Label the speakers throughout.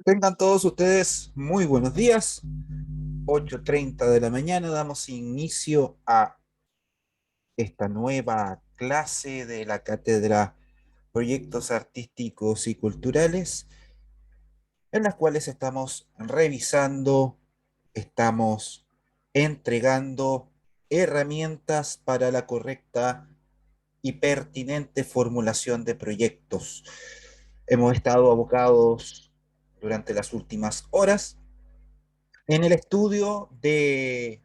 Speaker 1: Tengan todos ustedes muy buenos días. 8:30 de la mañana damos inicio a esta nueva clase de la cátedra Proyectos Artísticos y Culturales, en las cuales estamos revisando, estamos entregando herramientas para la correcta y pertinente formulación de proyectos. Hemos estado abocados durante las últimas horas en el estudio de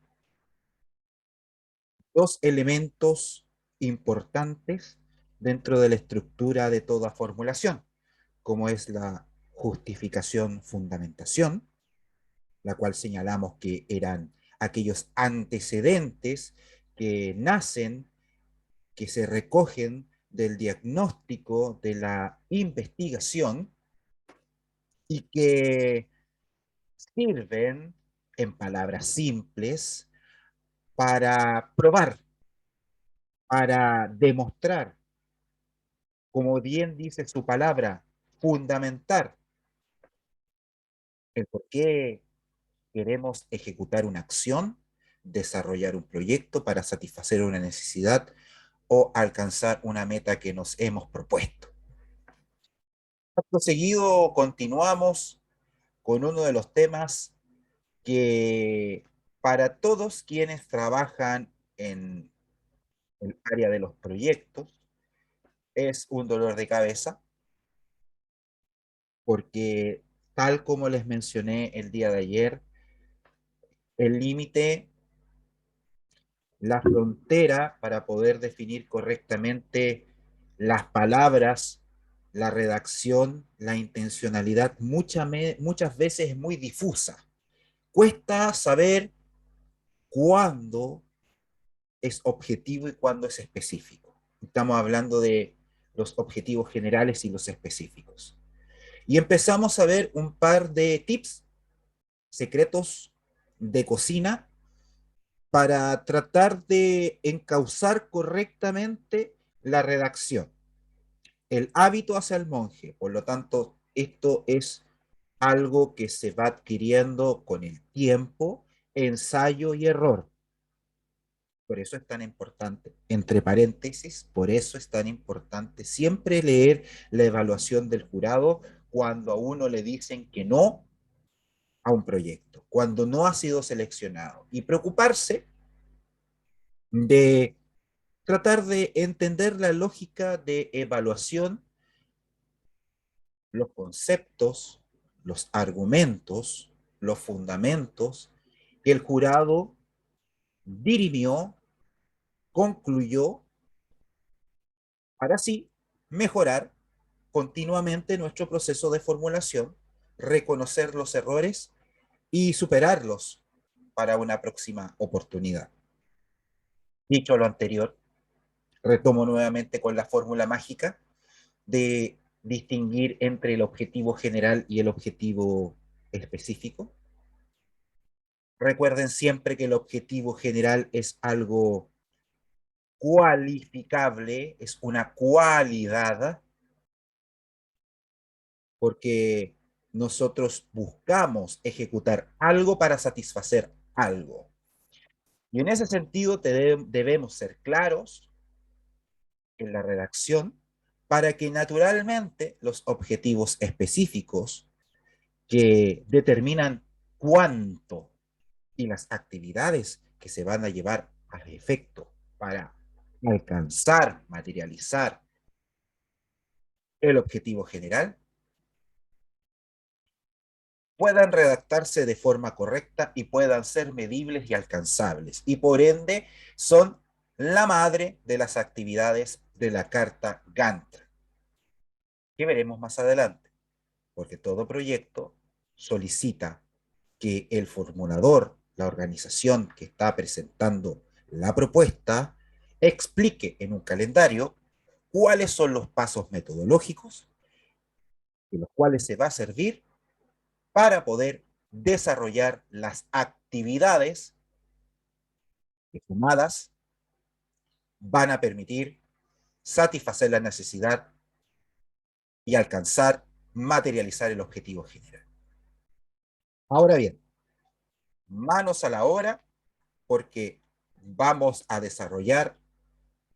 Speaker 1: dos elementos importantes dentro de la estructura de toda formulación, como es la justificación fundamentación, la cual señalamos que eran aquellos antecedentes que nacen, que se recogen del diagnóstico de la investigación y que sirven, en palabras simples, para probar, para demostrar, como bien dice su palabra, fundamentar el por qué queremos ejecutar una acción, desarrollar un proyecto para satisfacer una necesidad o alcanzar una meta que nos hemos propuesto. Acto seguido, continuamos con uno de los temas que para todos quienes trabajan en el área de los proyectos es un dolor de cabeza, porque tal como les mencioné el día de ayer, el límite, la frontera para poder definir correctamente las palabras, la redacción, la intencionalidad, muchas veces es muy difusa. Cuesta saber cuándo es objetivo y cuándo es específico. Estamos hablando de los objetivos generales y los específicos. Y empezamos a ver un par de tips secretos de cocina para tratar de encauzar correctamente la redacción. El hábito hacia el monje, por lo tanto, esto es algo que se va adquiriendo con el tiempo, ensayo y error. Por eso es tan importante, entre paréntesis, por eso es tan importante siempre leer la evaluación del jurado cuando a uno le dicen que no a un proyecto, cuando no ha sido seleccionado, y preocuparse de tratar de entender la lógica de evaluación, los conceptos, los argumentos, los fundamentos que el jurado dirimió, concluyó, para así mejorar continuamente nuestro proceso de formulación, reconocer los errores y superarlos para una próxima oportunidad. Dicho lo anterior, retomo nuevamente con la fórmula mágica de distinguir entre el objetivo general y el objetivo específico. Recuerden siempre que el objetivo general es algo cualificable, es una cualidad, porque nosotros buscamos ejecutar algo para satisfacer algo. Y en ese sentido debemos ser claros en la redacción para que naturalmente los objetivos específicos que determinan cuánto y las actividades que se van a llevar al efecto para alcanzar, materializar el objetivo general, puedan redactarse de forma correcta y puedan ser medibles y alcanzables. Y por ende son la madre de las actividades de la carta Gantt, que veremos más adelante, porque todo proyecto solicita que el formulador, la organización que está presentando la propuesta, explique en un calendario cuáles son los pasos metodológicos de los cuales se va a servir para poder desarrollar las actividades que sumadas van a permitir satisfacer la necesidad y alcanzar, materializar el objetivo general. Ahora bien, manos a la obra porque vamos a desarrollar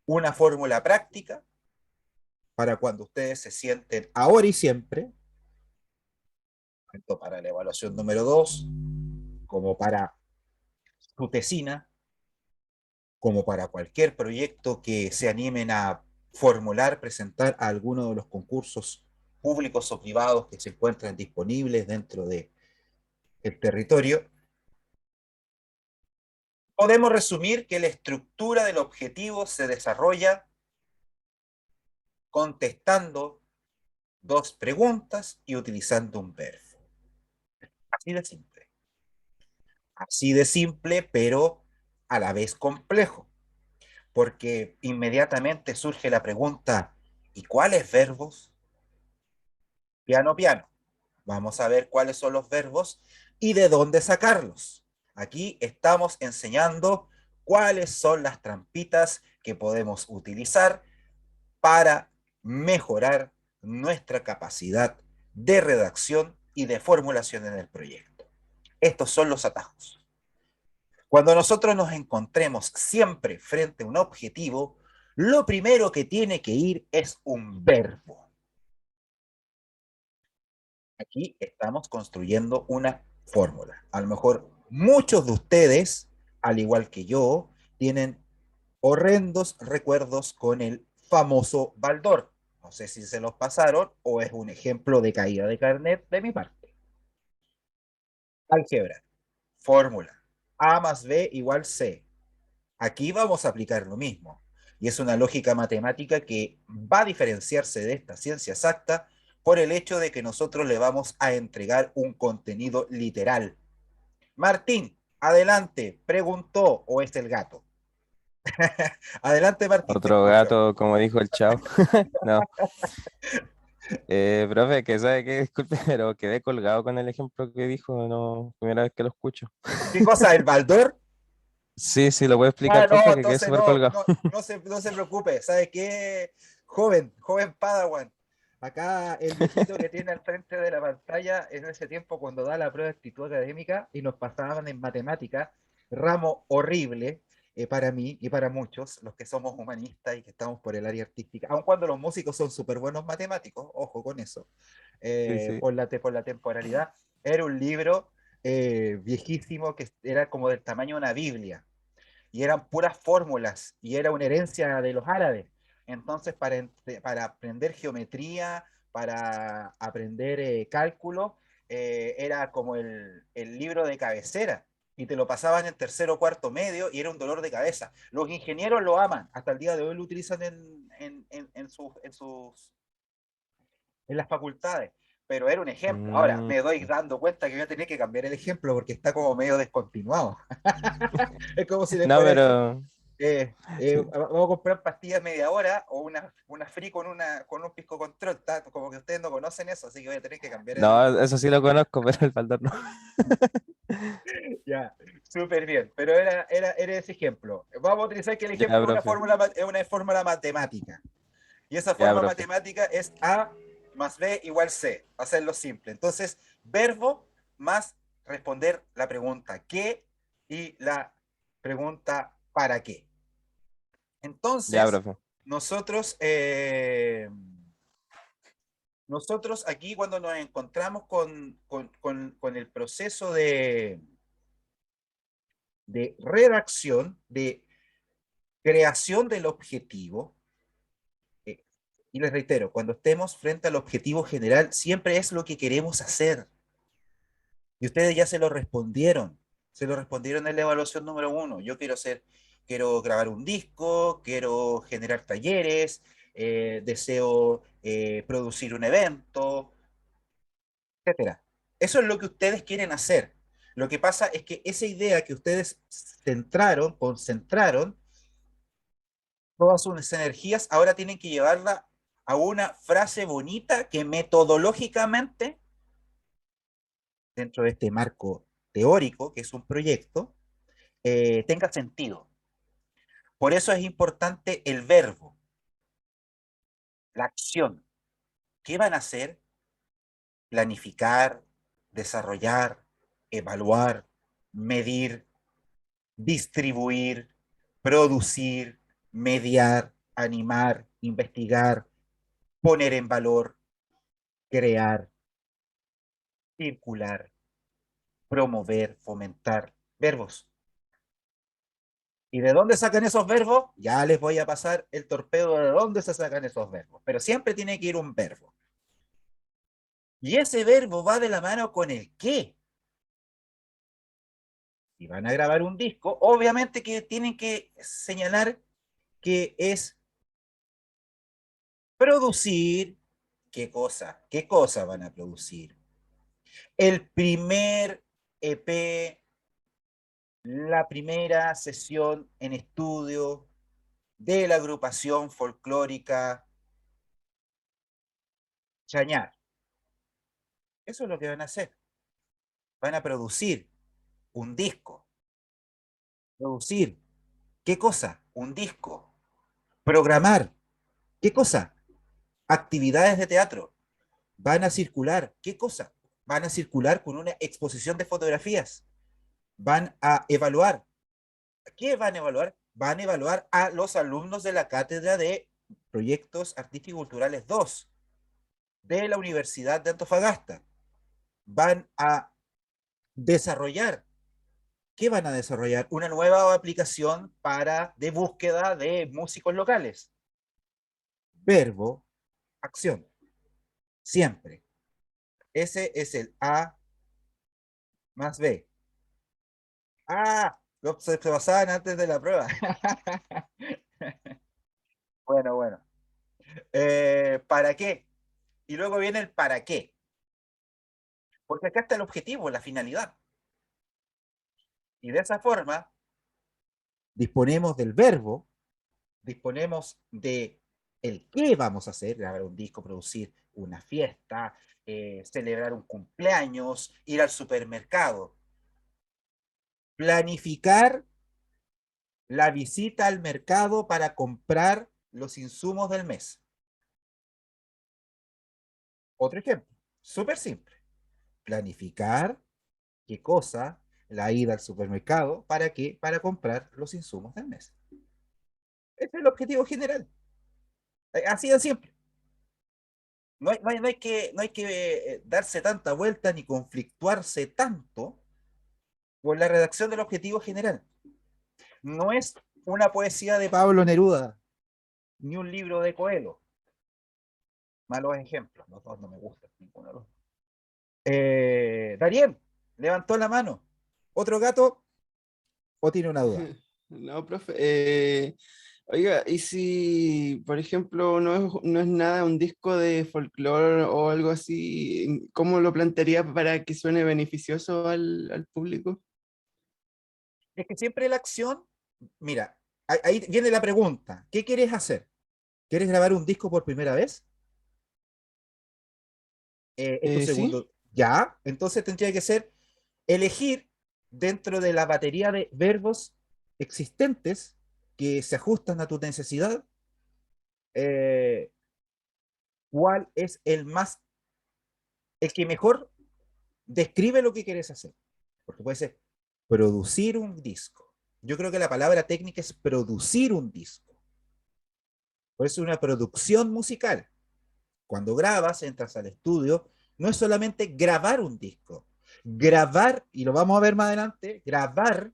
Speaker 1: una fórmula práctica para cuando ustedes se sienten ahora y siempre, tanto para la evaluación número 2 como para su tesina, como para cualquier proyecto que se animen a formular, presentar a alguno de los concursos públicos o privados que se encuentran disponibles dentro del territorio. Podemos resumir que la estructura del objetivo se desarrolla contestando dos preguntas y utilizando un verbo. Así de simple. Así de simple, pero a la vez complejo, porque inmediatamente surge la pregunta, ¿y cuáles verbos? Piano, piano. Vamos a ver cuáles son los verbos y de dónde sacarlos. Aquí estamos enseñando cuáles son las trampitas que podemos utilizar para mejorar nuestra capacidad de redacción y de formulación en el proyecto. Estos son los atajos. Cuando nosotros nos encontremos siempre frente a un objetivo, lo primero que tiene que ir es un verbo. Aquí estamos construyendo una fórmula. A lo mejor muchos de ustedes, al igual que yo, tienen horrendos recuerdos con el famoso Baldor. No sé si se los pasaron o es un ejemplo de caída de carnet de mi parte. Álgebra, fórmula. A más B igual C. Aquí vamos a aplicar lo mismo. Y es una lógica matemática que va a diferenciarse de esta ciencia exacta por el hecho de que nosotros le vamos a entregar un contenido literal. Martín, adelante, preguntó o es el gato. Adelante, Martín, te
Speaker 2: Otro
Speaker 1: escucho.
Speaker 2: gato, como dijo el chavo. No. Profe, que sabe que disculpe, pero quedé colgado con el ejemplo que dijo, no, primera vez que lo escucho.
Speaker 1: ¿Qué cosa? ¿El Baldor?
Speaker 2: Sí, sí, lo puede explicar,
Speaker 1: Ah, no,
Speaker 2: profe, que quedé
Speaker 1: entonces
Speaker 2: súper colgado.
Speaker 1: no se preocupe. ¿Sabe qué? Joven Padawan. Acá el viejito que tiene al frente de la pantalla en ese tiempo cuando da la prueba de actitud académica y nos pasaban en matemática, ramo horrible para mí y para muchos, los que somos humanistas y que estamos por el área artística, aun cuando los músicos son súper buenos matemáticos, ojo con eso,
Speaker 2: Sí, sí.
Speaker 1: por la temporalidad, era un libro viejísimo que era como del tamaño de una Biblia y eran puras fórmulas y era una herencia de los árabes. Entonces, para aprender geometría, para aprender cálculo, era como el libro de cabecera y te lo pasaban en tercero o cuarto medio y era un dolor de cabeza. Los ingenieros lo aman, hasta el día de hoy lo utilizan en las facultades, pero era un ejemplo. Ahora,
Speaker 2: Mm,
Speaker 1: me doy dando cuenta que voy a tener que cambiar el ejemplo porque está como medio descontinuado. Es como si le
Speaker 2: no,
Speaker 1: fuera a decir,
Speaker 2: pero sí.
Speaker 1: vamos a comprar pastillas media hora o una free con un pisco control, como que ustedes no conocen eso, así que voy a tener que cambiar
Speaker 2: No, eso sí lo conozco, pero el Baldor no.
Speaker 1: ya, súper bien, pero era ese ejemplo. Vamos a utilizar que el
Speaker 2: Ya,
Speaker 1: ejemplo
Speaker 2: profe.
Speaker 1: es una fórmula matemática, y esa
Speaker 2: Ya,
Speaker 1: forma
Speaker 2: profe.
Speaker 1: matemática es A más B igual C, hacerlo simple. Entonces, verbo más responder la pregunta ¿qué? Y la pregunta ¿para qué?
Speaker 2: Ya,
Speaker 1: Entonces,
Speaker 2: profe.
Speaker 1: nosotros, nosotros aquí cuando nos encontramos con el proceso de redacción, de creación del objetivo, eh, y les reitero, cuando estemos frente al objetivo general, siempre es lo que queremos hacer. Y ustedes ya se lo respondieron en la evaluación número 1. Yo quiero hacer, quiero grabar un disco, quiero generar talleres, deseo producir un evento, etcétera. Eso es lo que ustedes quieren hacer. Lo que pasa es que esa idea que ustedes centraron, concentraron, todas sus energías, ahora tienen que llevarla a una frase bonita que metodológicamente, dentro de este marco teórico, que es un proyecto, tenga sentido. Por eso es importante el verbo, la acción. ¿Qué van a hacer? Planificar, desarrollar, evaluar, medir, distribuir, producir, mediar, animar, investigar, poner en valor, crear, circular, promover, fomentar. Verbos. ¿Y de dónde sacan esos verbos? Ya les voy a pasar el torpedo de dónde se sacan esos verbos. Pero siempre tiene que ir un verbo. Y ese verbo va de la mano con el qué. Si van a grabar un disco, obviamente que tienen que señalar que es producir. ¿Qué cosa? ¿Qué cosa van a producir? El primer EP, la primera sesión en estudio de la agrupación folclórica Chañar. Eso es lo que van a hacer. Van a producir un disco. Producir. ¿Qué cosa? Un disco. Programar. ¿Qué cosa? Actividades de teatro. Van a circular. ¿Qué cosa? Van a circular con una exposición de fotografías. Van a evaluar. ¿Qué van a evaluar? Van a evaluar a los alumnos de la Cátedra de Proyectos Artísticos y Culturales 2 de la Universidad de Antofagasta. Van a desarrollar. ¿Qué van a desarrollar? Una nueva aplicación de búsqueda de músicos locales. Verbo, acción. Siempre. Ese es el A más B. Ah, se pasaban antes de la prueba. Bueno, bueno. ¿Para qué? Y luego viene el para qué. Porque acá está el objetivo, la finalidad. Y de esa forma disponemos del verbo, disponemos de el qué vamos a hacer, grabar un disco, producir una fiesta, celebrar un cumpleaños, ir al supermercado, planificar la visita al mercado para comprar los insumos del mes. Otro ejemplo, súper simple. Planificar qué cosa, la ida al supermercado, ¿para qué? Para comprar los insumos del mes. Ese es el objetivo general. Así de simple. No hay que darse tanta vuelta ni conflictuarse tanto con la redacción del objetivo general. No es una poesía de Pablo Neruda, ni un libro de Coelho. Malos ejemplos, los dos no me gustan, ninguno de los dos. Darien, levantó la mano. ¿Otro gato o tiene una duda?
Speaker 3: No, profe. Oiga, ¿y si, por ejemplo, no es nada un disco de folclore o algo así, cómo lo plantearía para que suene beneficioso al público?
Speaker 1: Es que siempre la acción, mira, ahí viene la pregunta. ¿Qué quieres hacer? ¿Quieres grabar un disco por primera vez? ¿Es tu
Speaker 3: Sí.
Speaker 1: segundo? Ya, entonces tendría que ser elegir dentro de la batería de verbos existentes que se ajustan a tu necesidad, eh, cuál es el que mejor describe lo que quieres hacer. Porque puede ser producir un disco. Yo creo que la palabra técnica es producir un disco. Por eso una producción musical. Cuando grabas, entras al estudio, no es solamente grabar un disco. Grabar, y lo vamos a ver más adelante, grabar,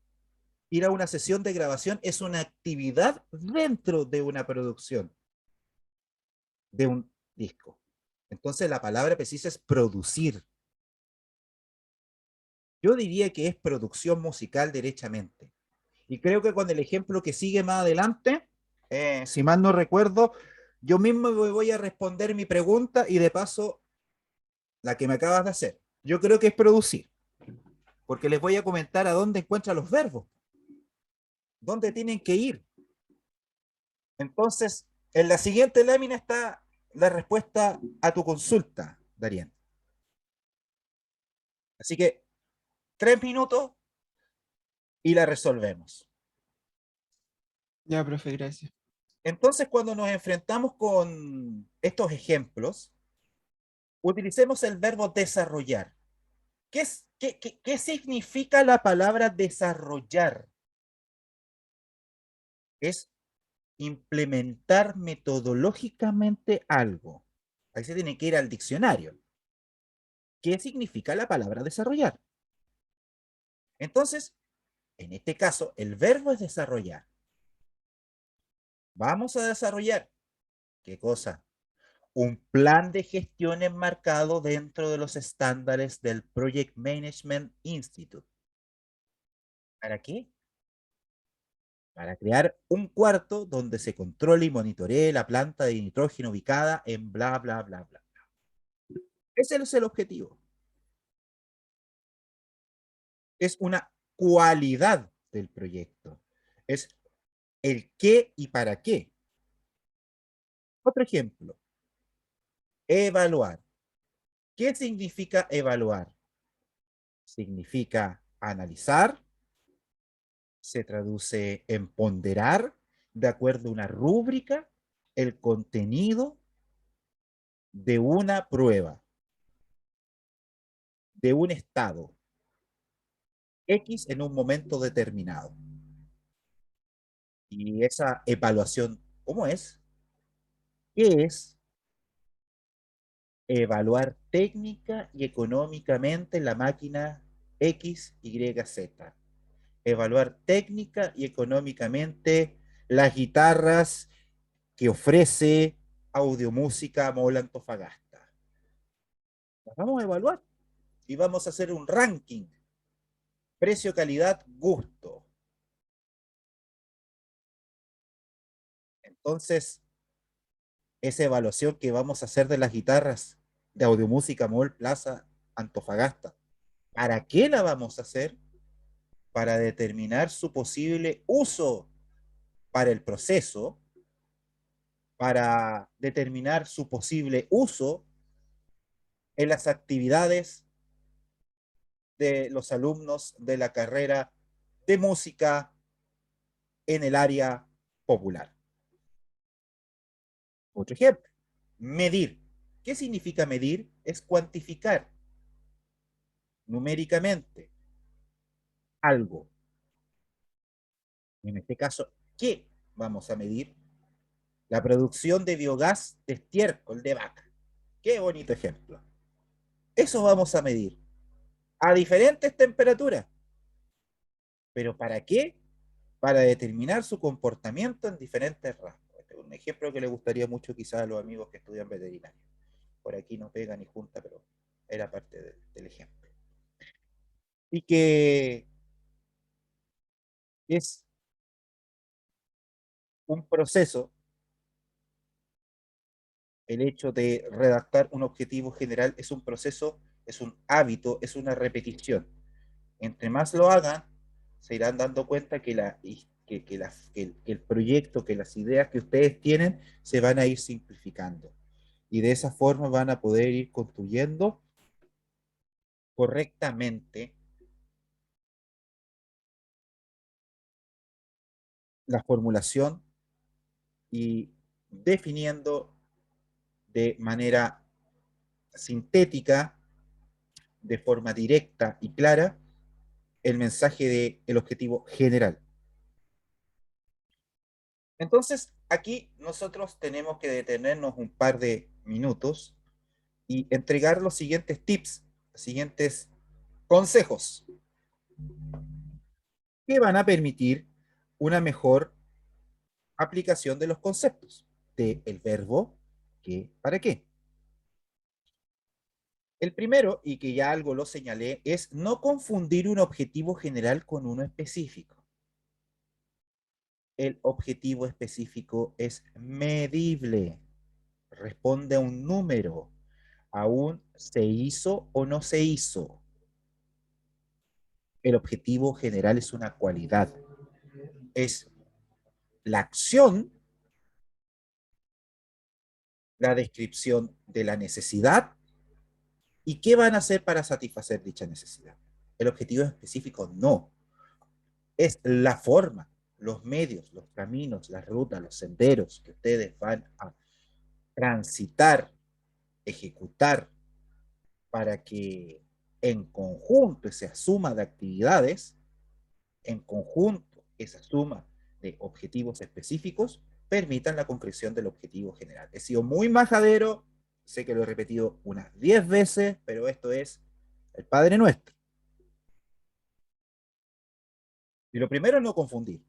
Speaker 1: ir a una sesión de grabación es una actividad dentro de una producción de un disco. Entonces la palabra precisa es producir. Yo diría que es producción musical derechamente. Y creo que con el ejemplo que sigue más adelante, si mal no recuerdo, yo mismo voy a responder mi pregunta y de paso la que me acabas de hacer. Yo creo que es producir, porque les voy a comentar a dónde encuentran los verbos, dónde tienen que ir. Entonces, en la siguiente lámina está la respuesta a tu consulta, Darien. Así que 3 minutos y la resolvemos.
Speaker 3: Ya, profe, gracias.
Speaker 1: Entonces, cuando nos enfrentamos con estos ejemplos, utilicemos el verbo desarrollar. ¿Qué significa la palabra desarrollar? Es implementar metodológicamente algo. Ahí se tiene que ir al diccionario. ¿Qué significa la palabra desarrollar? Entonces, en este caso, el verbo es desarrollar. Vamos a desarrollar, ¿qué cosa? Un plan de gestión enmarcado dentro de los estándares del Project Management Institute. ¿Para qué? Para crear un cuarto donde se controle y monitoree la planta de nitrógeno ubicada en bla, bla, bla, bla. Ese es el objetivo. Es una cualidad del proyecto. Es el qué y para qué. Otro ejemplo. Evaluar. ¿Qué significa evaluar? Significa analizar, se traduce en ponderar de acuerdo a una rúbrica el contenido de una prueba, de un estado X en un momento determinado. Y esa evaluación, ¿cómo es? ¿Qué es? Evaluar técnica y económicamente la máquina X, Y, Z. Evaluar técnica y económicamente las guitarras que ofrece Audiomúsica Mall Antofagasta. Las vamos a evaluar y vamos a hacer un ranking. Precio, calidad, gusto. Entonces, esa evaluación que vamos a hacer de las guitarras de Audiomúsica Mall Plaza Antofagasta, ¿para qué la vamos a hacer? Para determinar su posible uso para el proceso, para determinar su posible uso en las actividades de los alumnos de la carrera de música en el área popular. Otro ejemplo, medir. ¿Qué significa medir? Es cuantificar numéricamente algo. En este caso, ¿qué vamos a medir? La producción de biogás de estiércol de vaca. Qué bonito ejemplo. Eso vamos a medir a diferentes temperaturas. ¿Pero para qué? Para determinar su comportamiento en diferentes rasgos. Este es un ejemplo que le gustaría mucho quizás a los amigos que estudian veterinaria. Por aquí no pega ni junta, pero era parte del ejemplo. Y que es un proceso, el hecho de redactar un objetivo general es un proceso, es un hábito, es una repetición. Entre más lo hagan, se irán dando cuenta que el proyecto, que las ideas que ustedes tienen se van a ir simplificando. Y de esa forma van a poder ir construyendo correctamente la formulación y definiendo de manera sintética, de forma directa y clara, el mensaje del objetivo general. Entonces, aquí nosotros tenemos que detenernos un par de minutos y entregar los siguientes tips, los siguientes consejos que van a permitir una mejor aplicación de los conceptos del verbo que para qué. El primero, y que ya algo lo señalé, es no confundir un objetivo general con uno específico. El objetivo específico es medible, responde a un número, a un se hizo o no se hizo. El objetivo general es una cualidad, es la acción, la descripción de la necesidad y qué van a hacer para satisfacer dicha necesidad. El objetivo específico no, es la forma, los medios, los caminos, las rutas, los senderos que ustedes van a transitar, ejecutar para que en conjunto esa suma de actividades, en conjunto esa suma de objetivos específicos, permitan la concreción del objetivo general. He sido muy majadero, sé que lo he repetido unas 10 veces, pero esto es el Padre Nuestro. Y lo primero es no confundir.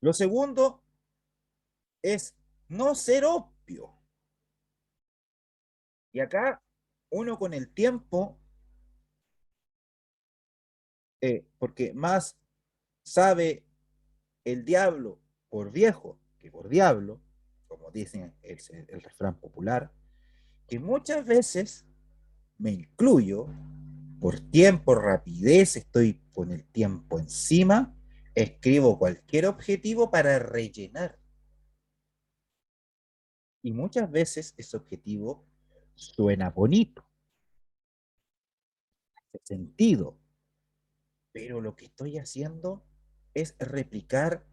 Speaker 1: Lo segundo es no ser obvio. Y acá uno con el tiempo, porque más sabe el diablo por viejo que por diablo, como dicen el refrán popular, que muchas veces me incluyo, por tiempo, rapidez, estoy con el tiempo encima, escribo cualquier objetivo para rellenar. Y muchas veces ese objetivo suena bonito, hace sentido, pero lo que estoy haciendo es replicar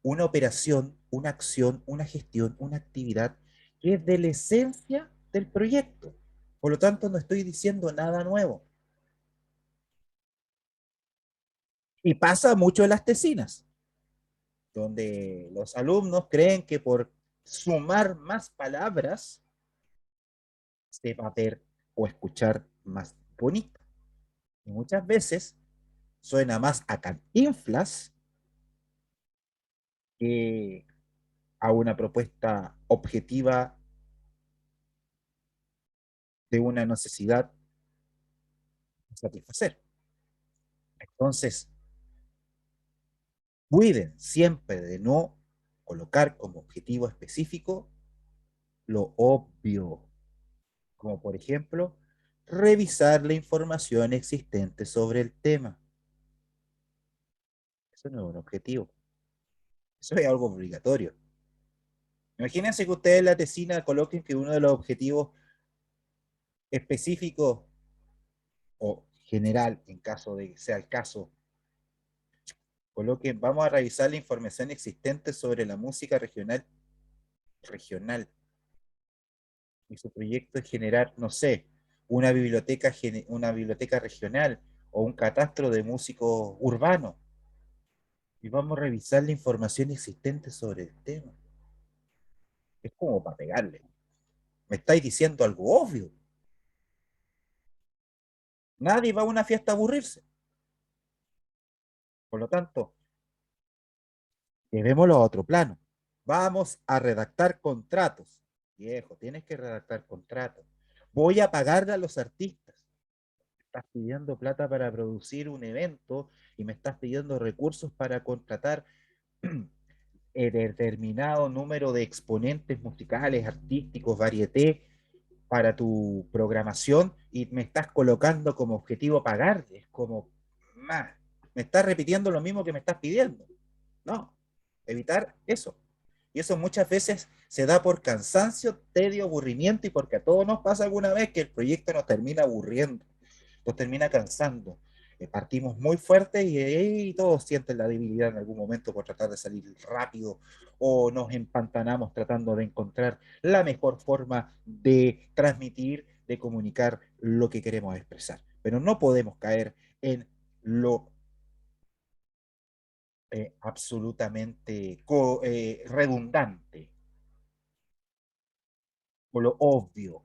Speaker 1: una operación, una acción, una gestión, una actividad que es de la esencia del proyecto. Por lo tanto, no estoy diciendo nada nuevo. Y pasa mucho en las tesinas, donde los alumnos creen que por sumar más palabras se va a ver o escuchar más bonito. Y muchas veces suena más a cantinflas que a una propuesta objetiva de una necesidad a satisfacer. Entonces, cuiden siempre de no colocar como objetivo específico lo obvio, como por ejemplo, revisar la información existente sobre el tema. Eso no es un objetivo, eso es algo obligatorio. Imagínense que ustedes en la tesina coloquen que uno de los objetivos específicos o general, en caso de que sea el caso, coloquen, vamos a revisar la información existente sobre la música regional, y su proyecto es generar, no sé, una biblioteca regional o un catastro de músicos urbanos, y vamos a revisar la información existente sobre el tema. Es como para pegarle. Me estáis diciendo algo obvio. Nadie va a una fiesta a aburrirse. Por lo tanto, llevémoslo a otro plano. Vamos a redactar contratos. Viejo, tienes que redactar contratos. Voy a pagarle a los artistas. Estás pidiendo plata para producir un evento y me estás pidiendo recursos para contratar determinado número de exponentes musicales, artísticos, varieté para tu programación y me estás colocando como objetivo pagar. Es como, me estás repitiendo lo mismo que me estás pidiendo. No, evitar eso. Y eso muchas veces se da por cansancio, tedio, aburrimiento y porque a todos nos pasa alguna vez que el proyecto nos termina aburriendo, nos termina cansando. Partimos muy fuerte y todos sienten la debilidad en algún momento por tratar de salir rápido o nos empantanamos tratando de encontrar la mejor forma de transmitir, de comunicar lo que queremos expresar. Pero no podemos caer en lo absolutamente redundante o lo obvio.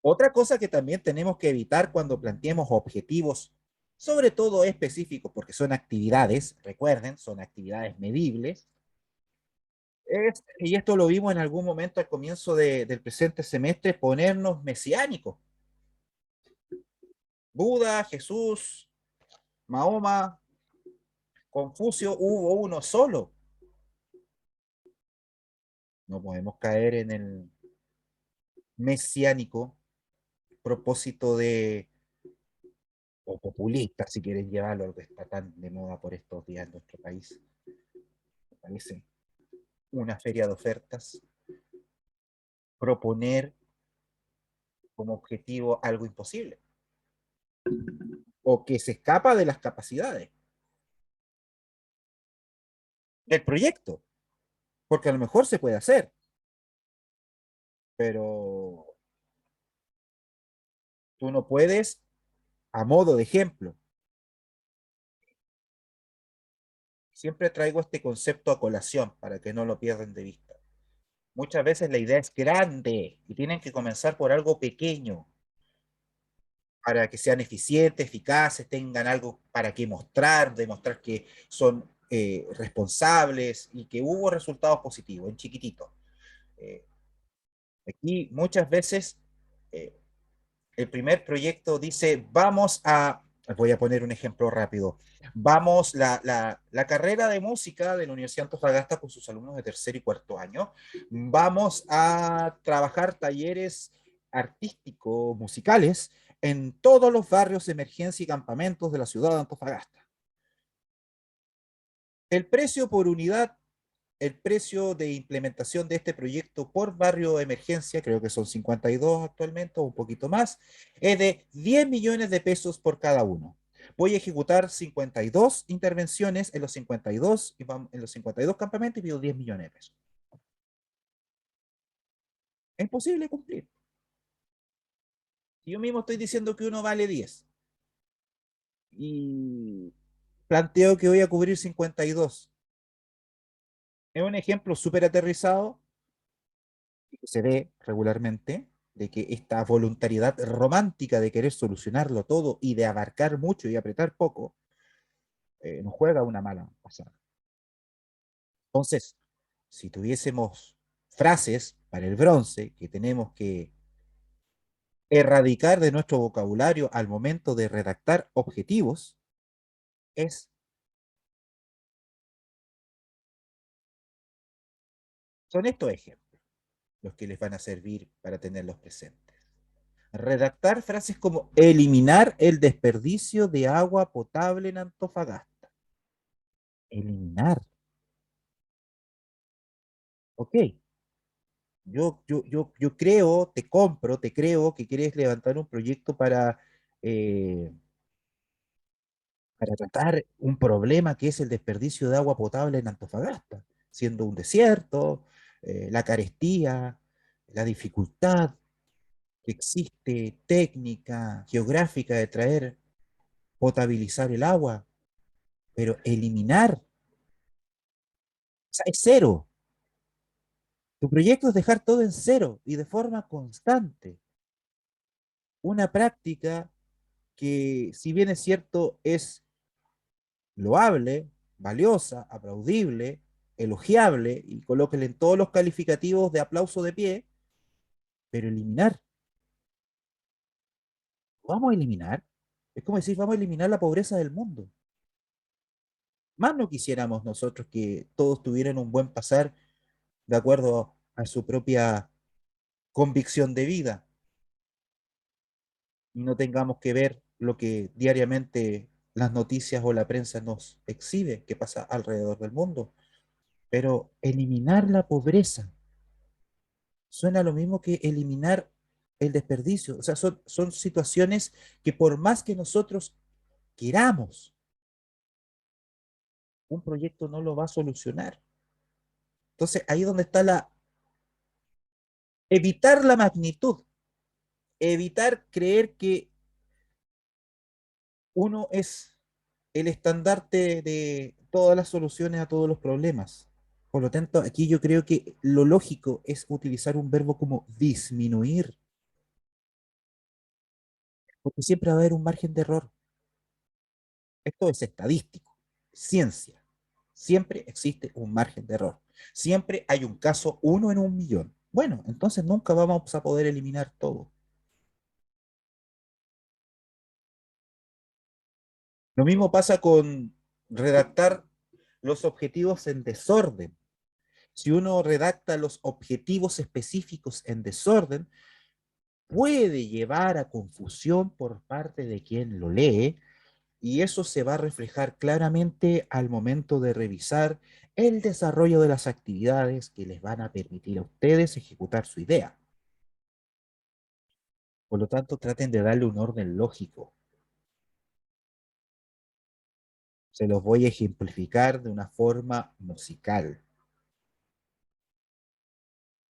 Speaker 1: Otra cosa que también tenemos que evitar cuando planteemos objetivos, sobre todo específicos, porque son actividades, recuerden, son actividades medibles, y esto lo vimos en algún momento al comienzo del presente semestre, ponernos mesiánicos. Buda, Jesús, Mahoma, Confucio, hubo uno solo. No podemos caer en el mesiánico propósito de, o populista, si quieren llevarlo, lo que está tan de moda por estos días en nuestro país. Me parece una feria de ofertas, proponer como objetivo algo imposible o que se escapa de las capacidades del proyecto, porque a lo mejor se puede hacer, pero tú no puedes, a modo de ejemplo, siempre traigo este concepto a colación para que no lo pierdan de vista. Muchas veces la idea es grande y tienen que comenzar por algo pequeño para que sean eficientes, eficaces, tengan algo para que mostrar, demostrar que son responsables y que hubo resultados positivos en chiquitito. Eh, Aquí muchas veces eh, el primer proyecto dice, voy a poner un ejemplo rápido, la carrera de música de la Universidad de Antofagasta con sus alumnos de tercer y cuarto año, vamos a trabajar talleres artísticos, musicales, en todos los barrios de emergencia y campamentos de la ciudad de Antofagasta. El precio por unidad, el precio de implementación de este proyecto por barrio de emergencia, creo que son 52 actualmente o un poquito más, es de 10 millones de pesos por cada uno. Voy a ejecutar 52 intervenciones en los 52 campamentos y pido 10 millones de pesos. Es imposible cumplir. Yo mismo estoy diciendo que uno vale 10 y planteo que voy a cubrir 52. Es un ejemplo súper aterrizado que se ve regularmente, de que esta voluntariedad romántica de querer solucionarlo todo y de abarcar mucho y apretar poco, nos juega una mala pasada. Entonces, si tuviésemos frases para el bronce que tenemos que erradicar de nuestro vocabulario al momento de redactar objetivos, es, son estos ejemplos los que les van a servir para tenerlos presentes. Redactar frases como eliminar el desperdicio de agua potable en Antofagasta. Eliminar. Ok, yo creo, te compro, te creo que quieres levantar un proyecto eh, para tratar un problema que es el desperdicio de agua potable en Antofagasta, siendo un desierto, la carestía, la dificultad que existe técnica, geográfica de traer, potabilizar el agua, pero eliminar, o sea, es cero. Tu proyecto es dejar todo en cero y de forma constante. Una práctica que, si bien es cierto, es loable, valiosa, aplaudible, elogiable, y colóquenle en todos los calificativos de aplauso de pie, pero eliminar, vamos a eliminar, es como decir, vamos a eliminar la pobreza del mundo. Más no quisiéramos nosotros que todos tuvieran un buen pasar de acuerdo a su propia convicción de vida y no tengamos que ver lo que diariamente las noticias o la prensa nos exhibe que pasa alrededor del mundo. Pero eliminar la pobreza suena lo mismo que eliminar el desperdicio. O sea, son situaciones que por más que nosotros queramos, un proyecto no lo va a solucionar. Entonces, ahí es donde está evitar la magnitud, evitar creer que uno es el estandarte de todas las soluciones a todos los problemas. Por lo tanto, aquí yo creo que lo lógico es utilizar un verbo como disminuir, porque siempre va a haber un margen de error. Esto es estadístico, ciencia. Siempre existe un margen de error. Siempre hay un caso 1 en 1 millón. Bueno, entonces nunca vamos a poder eliminar todo. Lo mismo pasa con redactar los objetivos en desorden. Si uno redacta los objetivos específicos en desorden, puede llevar a confusión por parte de quien lo lee, y eso se va a reflejar claramente al momento de revisar el desarrollo de las actividades que les van a permitir a ustedes ejecutar su idea. Por lo tanto, traten de darle un orden lógico. Se los voy a ejemplificar de una forma musical.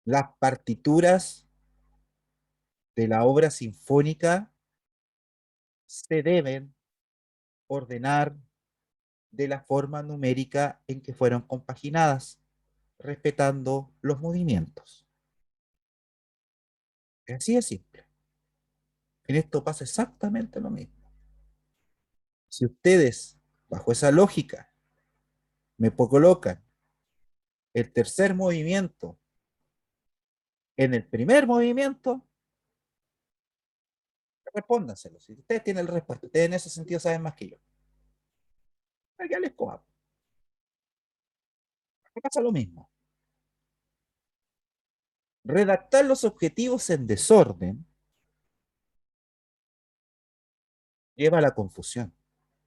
Speaker 1: Las partituras de la obra sinfónica se deben ordenar de la forma numérica en que fueron compaginadas, respetando los movimientos. Así de simple. En esto pasa exactamente lo mismo. Si ustedes, bajo esa lógica, me colocan el tercer movimiento en el primer movimiento, respóndanselo. Si ustedes tienen la respuesta, ustedes en ese sentido saben más que yo. Allá les coja. Pasa lo mismo. Redactar los objetivos en desorden lleva a la confusión,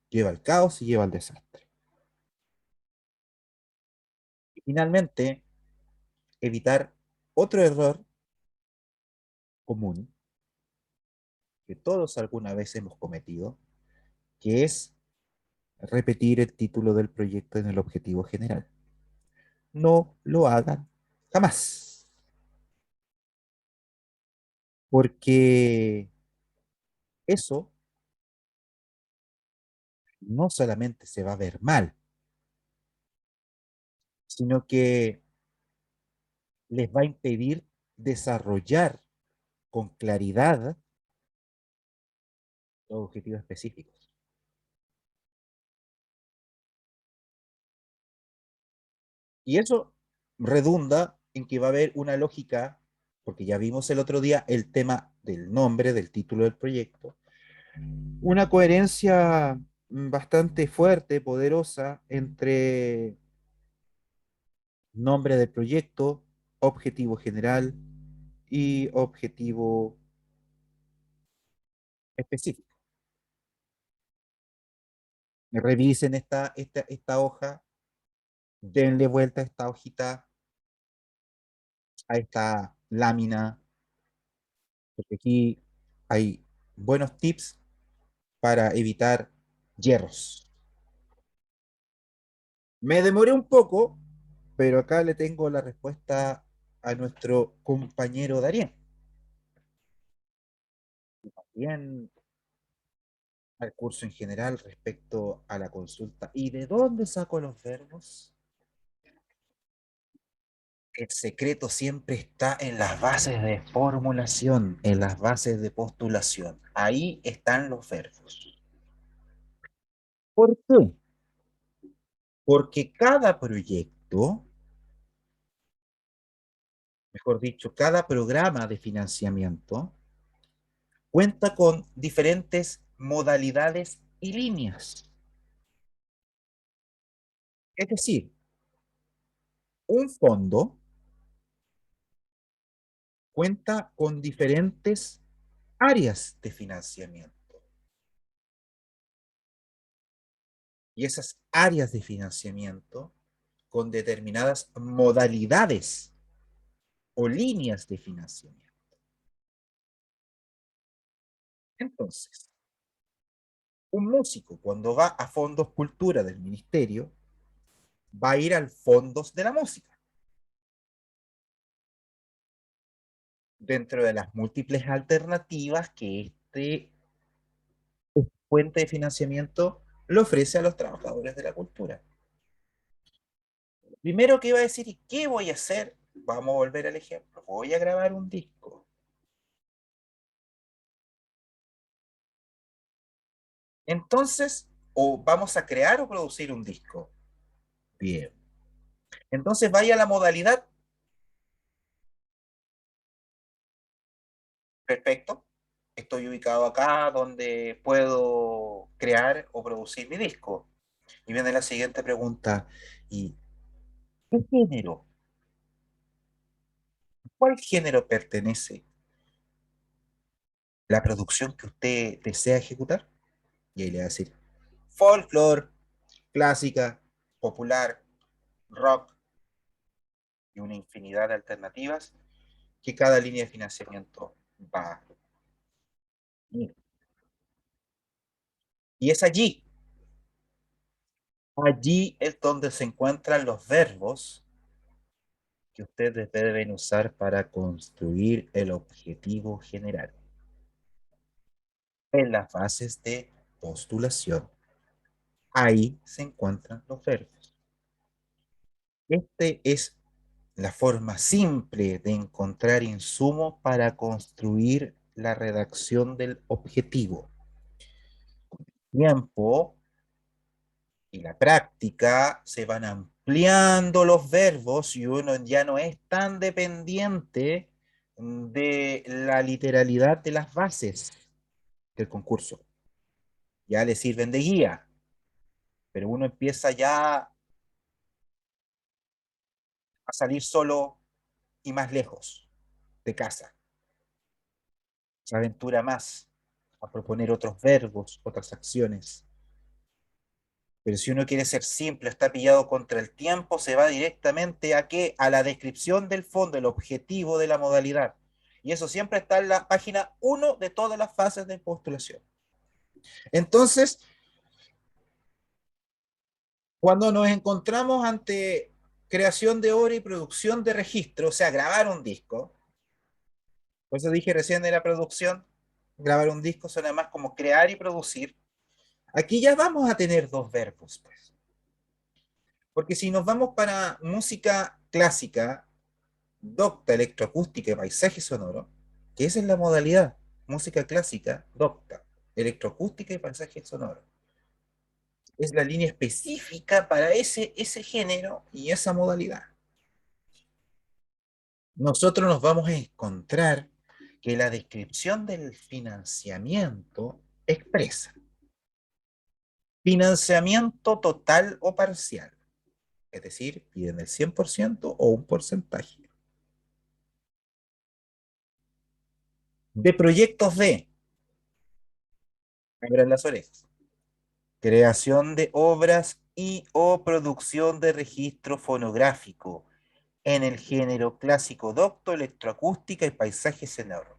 Speaker 1: lleva al caos y lleva al desastre. Y finalmente, evitar otro error común que todos alguna vez hemos cometido, que es repetir el título del proyecto en el objetivo general. No lo hagan jamás, porque eso no solamente se va a ver mal, sino que les va a impedir desarrollar con claridad los objetivos específicos. Y eso redunda en que va a haber una lógica, porque ya vimos el otro día el tema del nombre, del título del proyecto, una coherencia bastante fuerte, poderosa, entre nombre del proyecto, objetivo general y objetivo específico. Revisen esta hoja, denle vuelta a esta hojita, a esta lámina, porque aquí hay buenos tips para evitar hierros. Me demoré un poco, pero acá le tengo la respuesta a nuestro compañero Darien. Bien, al curso en general respecto a la consulta. ¿Y de dónde saco los verbos? El secreto siempre está en las bases de formulación, en las bases de postulación. Ahí están los verbos. ¿Por qué? Porque cada proyecto, mejor dicho, cada programa de financiamiento, cuenta con diferentes modalidades y líneas. Es decir, un fondo cuenta con diferentes áreas de financiamiento. Y esas áreas de financiamiento con determinadas modalidades o líneas de financiamiento. Entonces, un músico cuando va a fondos cultura del ministerio va a ir al fondos de la música. Dentro de las múltiples alternativas que este fuente de financiamiento le ofrece a los trabajadores de la cultura. Primero que iba a decir, ¿y qué voy a hacer? Vamos a volver al ejemplo. Voy a grabar un disco. Entonces, o vamos a crear o producir un disco. Bien. Entonces vaya a la modalidad. Perfecto. Estoy ubicado acá donde puedo crear o producir mi disco. Y viene la siguiente pregunta. ¿Y qué género? ¿Cuál género pertenece la producción que usted desea ejecutar? Y ahí le va a decir folclore, clásica, popular, rock y una infinidad de alternativas que cada línea de financiamiento va a ir. Y es allí es donde se encuentran los verbos que ustedes deben usar para construir el objetivo general. en las fases de postulación. Ahí se encuentran los verbos. Este es la forma simple de encontrar insumos para construir la redacción del objetivo. Tiempo y la práctica se van ampliando los verbos y uno ya no es tan dependiente de la literalidad de las bases del concurso. Ya le sirven de guía, pero uno empieza ya a salir solo y más lejos de casa. Se aventura más a proponer otros verbos, otras acciones. Pero si uno quiere ser simple, está pillado contra el tiempo, se va directamente a qué? A la descripción del fondo, el objetivo de la modalidad. Y eso siempre está en la página 1 de todas las fases de postulación. Entonces, cuando nos encontramos ante creación de obra y producción de registro, o sea, grabar un disco, por eso dije recién de la producción, grabar un disco suena más como crear y producir. Aquí ya vamos a tener dos verbos, pues. Porque si nos vamos para música clásica, docta, electroacústica y paisaje sonoro, que esa es la modalidad, música clásica, docta, electroacústica y paisaje sonoro. Es la línea específica para ese género y esa modalidad. Nosotros nos vamos a encontrar que la descripción del financiamiento expresa financiamiento total o parcial, es decir, piden el 100% o un porcentaje. De proyectos de, abran las orejas, creación de obras y o producción de registro fonográfico en el género clásico docto, electroacústica y paisaje sonoro.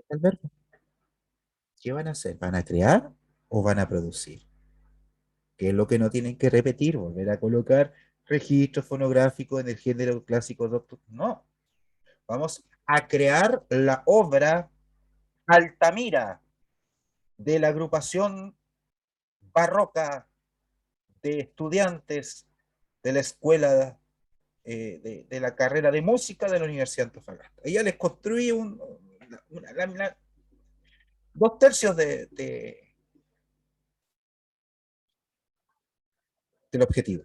Speaker 1: ¿El verbo? ¿Qué van a hacer? ¿Van a crear o van a producir? ¿Qué es lo que no tienen que repetir? ¿Volver a colocar registro fonográfico en el género clásico docto? No. Vamos a crear la obra Altamira de la agrupación barroca de estudiantes de la escuela de la carrera de música de la Universidad de Antofagasta. Ella les construye dos tercios del objetivo.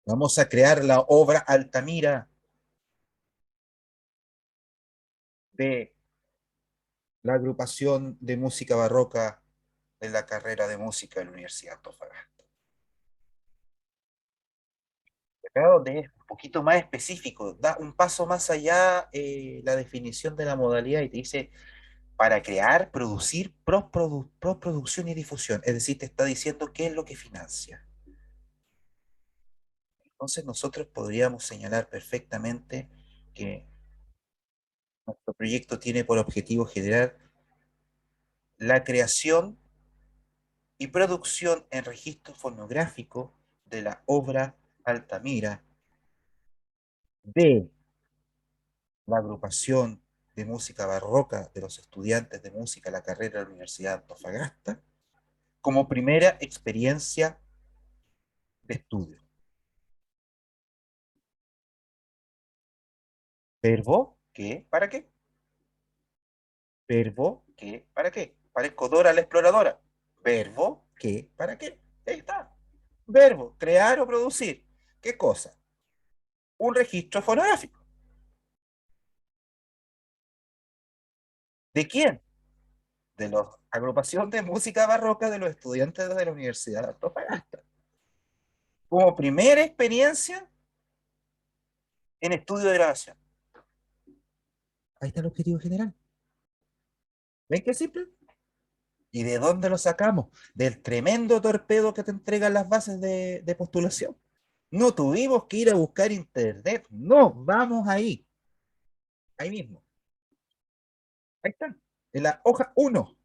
Speaker 1: Vamos a crear la obra Altamira de la agrupación de música barroca de la carrera de música de la Universidad de Antofagasta. Acá donde es un poquito más específico, da un paso más allá la definición de la modalidad y te dice para crear, producir, postproducción y difusión. Es decir, te está diciendo qué es lo que financia. Entonces nosotros podríamos señalar perfectamente que nuestro proyecto tiene por objetivo generar la creación y producción en registro fonográfico de la obra Altamira de la agrupación de música barroca de los estudiantes de música de la carrera de la Universidad de Antofagasta como primera experiencia de estudio. ¿Verbo qué? ¿Para qué? ¿Verbo qué? ¿Para qué? Parezco Dora la exploradora. ¿Verbo qué? ¿Para qué? Ahí está. Verbo, crear o producir. ¿Qué cosa? Un registro fonográfico. ¿De quién? De la agrupación de música barroca de los estudiantes de la Universidad de Antofagasta. Como primera experiencia en estudio de grabación. Ahí está el objetivo general. ¿Ven qué simple? ¿Y de dónde lo sacamos? Del tremendo torpedo que te entregan las bases de postulación. No tuvimos que ir a buscar internet. No, vamos ahí. Ahí mismo. Ahí está. En la hoja 1.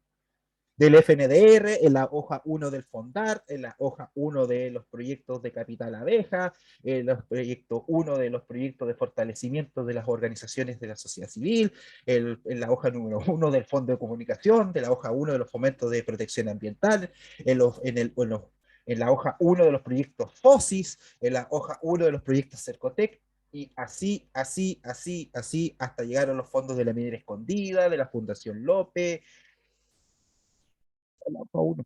Speaker 1: del FNDR, en la hoja 1 del FONDART, en la hoja 1 de los proyectos de Capital Abeja, en los proyectos 1 de los proyectos de fortalecimiento de las organizaciones de la sociedad civil, en la hoja número 1 del Fondo de Comunicación, de la hoja 1 de los fomentos de protección ambiental, en la hoja 1 de los proyectos FOSIS, en la hoja 1 de los proyectos Cercotec, y así, hasta llegar a los fondos de la minera escondida, de la Fundación López, la hoja 1.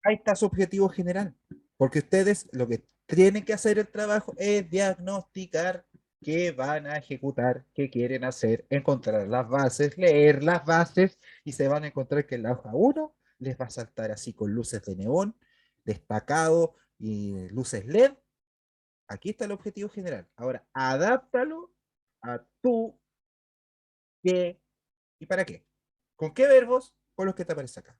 Speaker 1: Ahí está su objetivo general, porque ustedes lo que tienen que hacer el trabajo es diagnosticar qué van a ejecutar, qué quieren hacer, encontrar las bases, leer las bases, y se van a encontrar que en la hoja 1 les va a saltar así con luces de neón, destacado y luces LED. Aquí está el objetivo general. Ahora, adáptalo a tú, qué y para qué. ¿Con qué verbos? Con los que te aparece acá.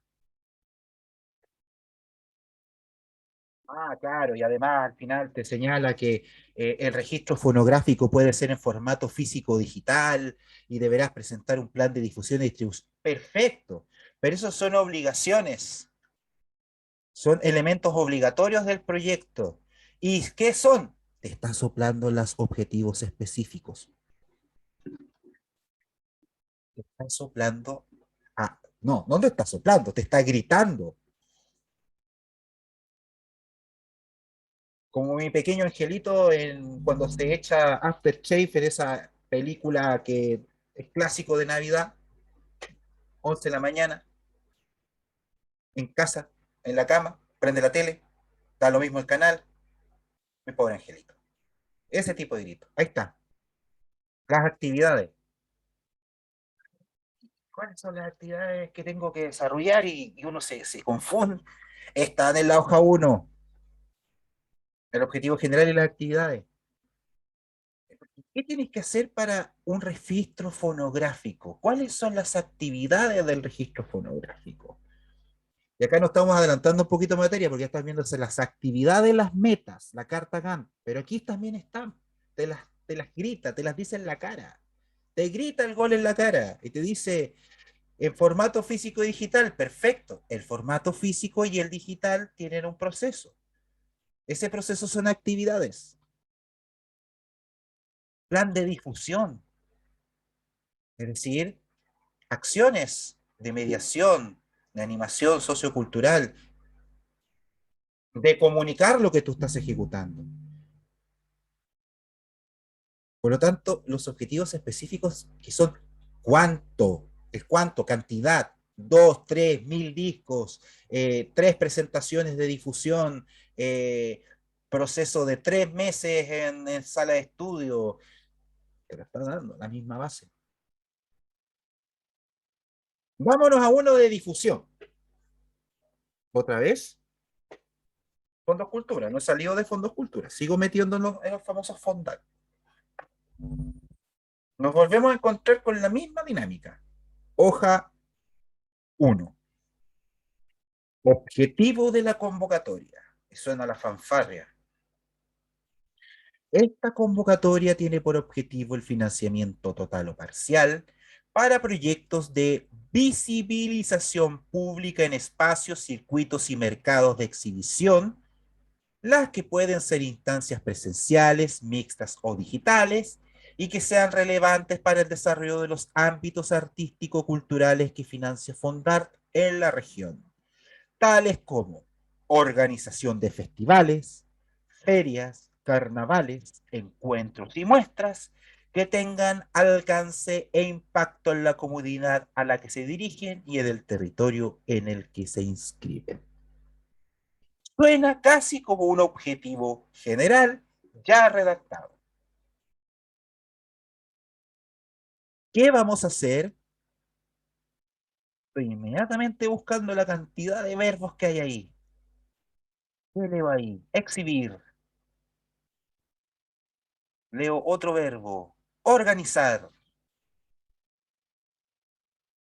Speaker 1: Ah, claro, y además al final te señala que el registro fonográfico puede ser en formato físico o digital y deberás presentar un plan de difusión y distribución. Perfecto, pero esos son obligaciones, son elementos obligatorios del proyecto. ¿Y qué son? Te está soplando los objetivos específicos. Te está soplando. Ah, no te está soplando, te está gritando. Como mi pequeño angelito cuando se echa Aftershave en esa película que es clásico de Navidad, 11 de la mañana, en casa, en la cama, prende la tele, da lo mismo el canal, mi pobre angelito. Ese tipo de grito. Ahí está. Las actividades. ¿Cuáles son las actividades que tengo que desarrollar? Y uno se confunde. Están en la hoja 1, el objetivo general y las actividades. ¿Qué tienes que hacer para un registro fonográfico? ¿Cuáles son las actividades del registro fonográfico? Y acá nos estamos adelantando un poquito de materia porque ya estás viéndose las actividades, las metas, la carta Gantt. Pero aquí también están. Te las grita, te las dice en la cara. Te grita el gol en la cara y te dice en formato físico y digital. Perfecto. El formato físico y el digital tienen un proceso. Ese proceso son actividades. Plan de difusión. Es decir, acciones de mediación, de animación sociocultural, de comunicar lo que tú estás ejecutando. Por lo tanto, los objetivos específicos que son cuánto, el cuánto, cantidad, 2, 3, 1000 discos, 3 presentaciones de difusión, proceso de 3 meses en sala de estudio, te lo está dando la misma base. Vámonos a uno de difusión. Otra vez, Fondos Cultura, no he salido de Fondos Cultura, sigo metiéndonos en los famosos fondos. Nos volvemos a encontrar con la misma dinámica. Hoja 1. Objetivo de la convocatoria. Suena la fanfarria. Esta convocatoria tiene por objetivo el financiamiento total o parcial para proyectos de visibilización pública en espacios, circuitos y mercados de exhibición, las que pueden ser instancias presenciales, mixtas o digitales, y que sean relevantes para el desarrollo de los ámbitos artístico-culturales que financia Fondart en la región, tales como organización de festivales, ferias, carnavales, encuentros y muestras que tengan alcance e impacto en la comunidad a la que se dirigen y en el territorio en el que se inscriben. Suena casi como un objetivo general ya redactado. ¿Qué vamos a hacer? Estoy inmediatamente buscando la cantidad de verbos que hay ahí. ¿Qué leo ahí? Exhibir. Leo otro verbo. Organizar.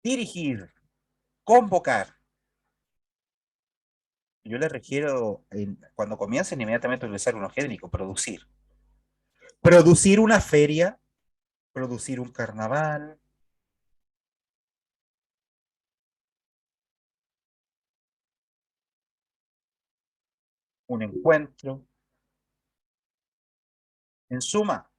Speaker 1: Dirigir. Convocar. Yo le requiero, cuando comiencen, inmediatamente utilizar uno genérico, producir. Producir una feria, producir un carnaval, un encuentro. En suma,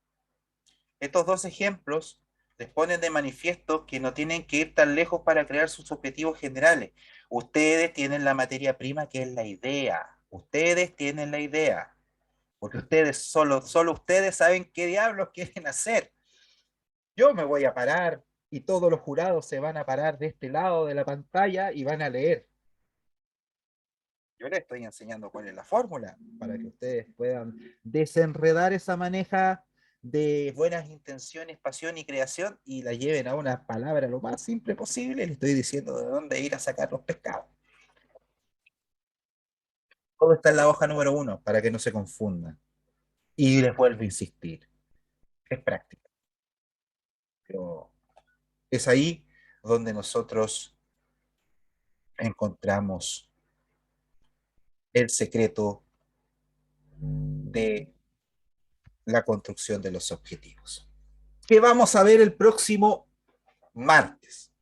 Speaker 1: estos dos ejemplos les ponen de manifiesto que no tienen que ir tan lejos para crear sus objetivos generales. Ustedes tienen la materia prima que es la idea. Ustedes tienen la idea. Porque ustedes, solo ustedes saben qué diablos quieren hacer. Yo me voy a parar y todos los jurados se van a parar de este lado de la pantalla y van a leer. Yo les estoy enseñando cuál es la fórmula para que ustedes puedan desenredar esa maneja de buenas intenciones, pasión y creación y la lleven a una palabra lo más simple posible. Les estoy diciendo de dónde ir a sacar los pescados. Todo está en la hoja número 1 para que no se confundan. Y les vuelvo a insistir. Es práctica. Pero es ahí donde nosotros encontramos el secreto de la construcción de los objetivos. ¿Qué vamos a ver el próximo martes?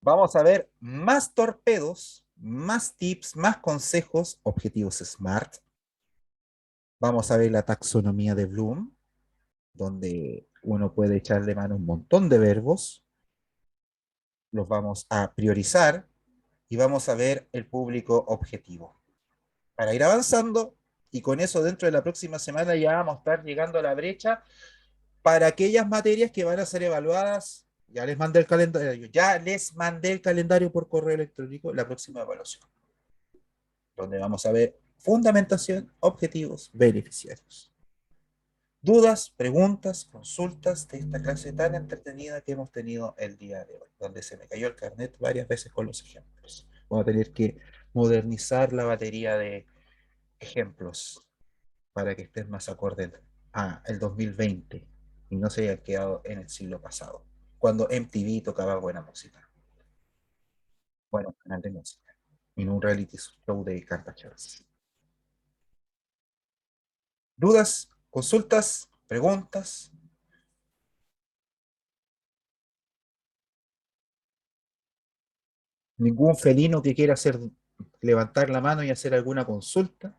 Speaker 1: Vamos a ver más torpedos, más tips, más consejos, objetivos SMART. Vamos a ver la taxonomía de Bloom, donde uno puede echarle mano a un montón de verbos. Los vamos a priorizar y vamos a ver el público objetivo. Para ir avanzando, y con eso dentro de la próxima semana ya vamos a estar llegando a la brecha para aquellas materias que van a ser evaluadas. Ya les mandé el calendario por correo electrónico, la próxima evaluación, donde vamos a ver fundamentación, objetivos, beneficiarios. Dudas, preguntas, consultas de esta clase tan entretenida que hemos tenido el día de hoy, donde se me cayó el carnet varias veces con los ejemplos. Vamos a tener que modernizar la batería de ejemplos para que estén más acorde a el 2020 y no se hayan quedado en el siglo pasado, cuando MTV tocaba buena música. Bueno, canal de música, y no un reality show de cartacheros. ¿Dudas, consultas, preguntas? ¿Ningún felino que quiera levantar la mano y hacer alguna consulta?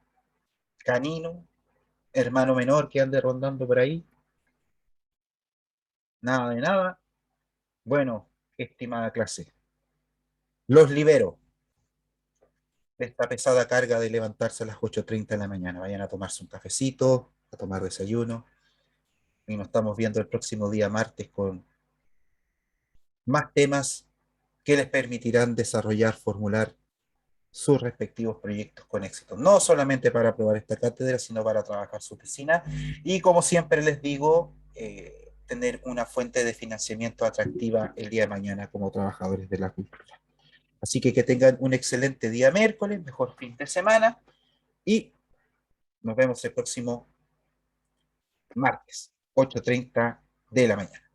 Speaker 1: ¿Canino? ¿Hermano menor que ande rondando por ahí? Nada de nada. Bueno, estimada clase, los libero de esta pesada carga de levantarse a las 8:30 de la mañana. Vayan a tomarse un cafecito, a tomar desayuno, y nos estamos viendo el próximo día martes con más temas que les permitirán desarrollar, formular sus respectivos proyectos con éxito. No solamente para aprobar esta cátedra, sino para trabajar su piscina. Y como siempre les digo, tener una fuente de financiamiento atractiva el día de mañana como trabajadores de la cultura. Así que tengan un excelente día miércoles, mejor fin de semana, y nos vemos el próximo martes, 8:30 de la mañana.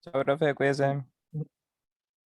Speaker 2: Chao, profe, cuídese.